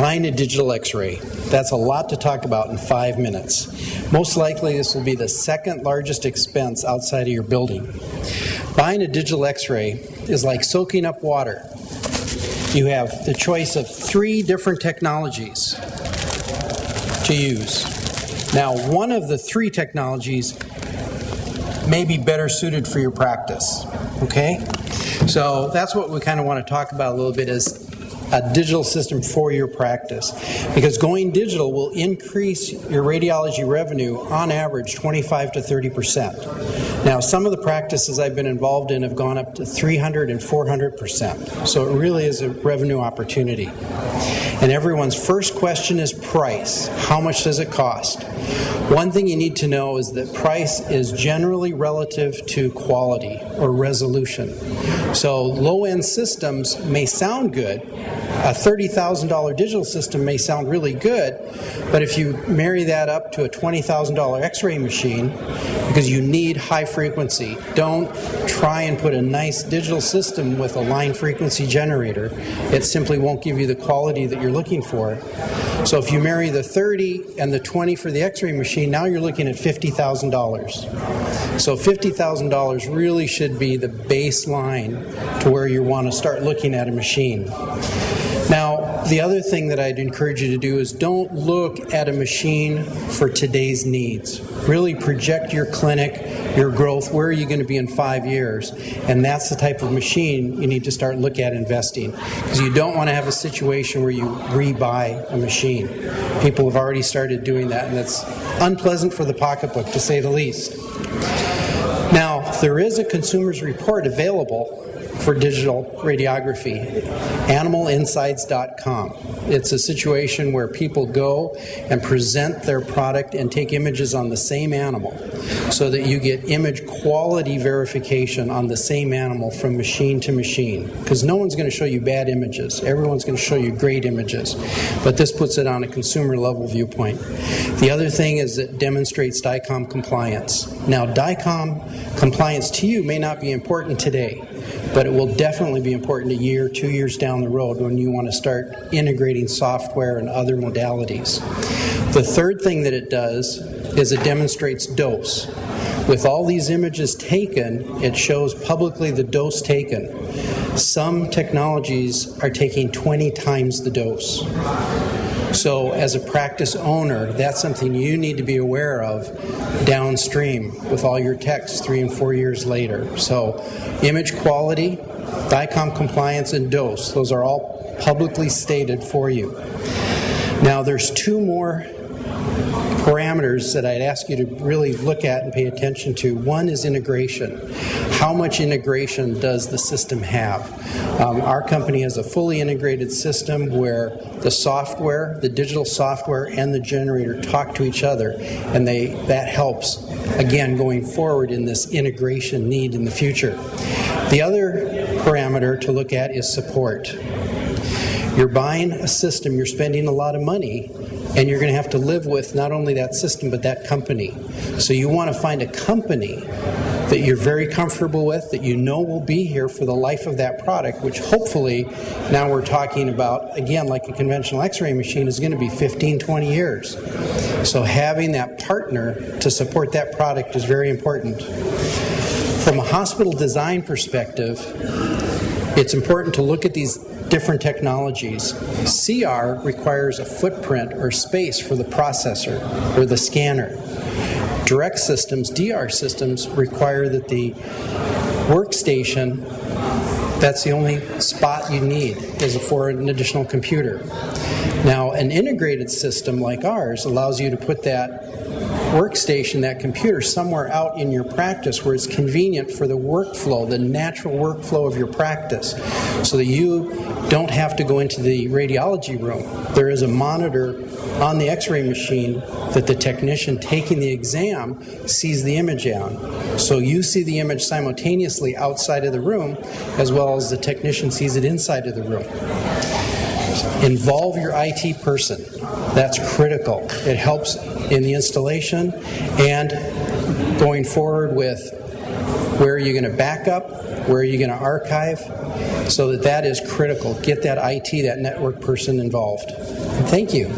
Buying a digital x-ray. That's a lot to talk about in 5 minutes. Most likely this will be the second largest expense outside of your building. Buying a digital x-ray is like soaking up water. You have the choice of 3 different technologies to use. Now, one of the 3 technologies may be better suited for your practice, okay? So that's what we kind of want to talk about a little bit, is a digital system for your practice. Because going digital will increase your radiology revenue on average 25 to 30%. Now, some of the practices I've been involved in have gone up to 300 and 400%. So it really is a revenue opportunity. And everyone's first question is price. How much does it cost? One thing you need to know is that price is generally relative to quality or resolution. So low-end systems may sound good. A $30,000 digital system may sound really good, but if you marry that up to a $20,000 x-ray machine, because you need high frequency, don't try and put a nice digital system with a line frequency generator. It simply won't give you the quality that you're looking for. So if you marry the 30 and the 20 for the x-ray machine, now you're looking at $50,000. So $50,000 really should be the baseline to where you want to start looking at a machine. Now, the other thing that I'd encourage you to do is don't look at a machine for today's needs. Really project your clinic, your growth, where are you going to be in 5 years? And that's the type of machine you need to start looking at investing. Because you don't want to have a situation where you rebuy a machine. People have already started doing that, and it's unpleasant for the pocketbook, to say the least. Now, there is a consumer's report available for digital radiography, animalinsides.com. It's a situation where people go and present their product and take images on the same animal so that you get image quality verification on the same animal from machine to machine. Because no one's going to show you bad images. Everyone's going to show you great images. But this puts it on a consumer level viewpoint. The other thing is it demonstrates DICOM compliance. Now, DICOM compliance to you may not be important today, but it will definitely be important a year, 2 years down the road when you want to start integrating software and other modalities. The third thing that it does is it demonstrates dose. With all these images taken, it shows publicly the dose taken. Some technologies are taking 20 times the dose. So as a practice owner, that's something you need to be aware of downstream with all your techs 3 and 4 years later. So image quality, DICOM compliance, and dose, those are all publicly stated for you. Now there's 2 more parameters that I'd ask you to really look at and pay attention to. One is integration. How much integration does the system have? Our company has a fully integrated system where the software, the digital software, and the generator talk to each other, and that helps, again, going forward in this integration need in the future. The other parameter to look at is support. You're buying a system, you're spending a lot of money, and you're going to have to live with not only that system, but that company. So you want to find a company that you're very comfortable with, that you know will be here for the life of that product, which hopefully, now we're talking about, again, like a conventional x-ray machine, is going to be 15, 20 years. So having that partner to support that product is very important. From a hospital design perspective, it's important to look at these different technologies. CR requires a footprint or space for the processor or the scanner. Direct systems, DR systems, require that the workstation, that's the only spot you need is for an additional computer. Now, an integrated system like ours allows you to put that workstation, that computer, somewhere out in your practice where it's convenient for the workflow, the natural workflow of your practice, so that you don't have to go into the radiology room. There is a monitor on the x-ray machine that the technician taking the exam sees the image on. So you see the image simultaneously outside of the room as well as the technician sees it inside of the room. Involve your IT person. That's critical. It helps in the installation and going forward with where are you going to back up, where are you going to archive, So that is critical. Get that IT, that network person involved. Thank you.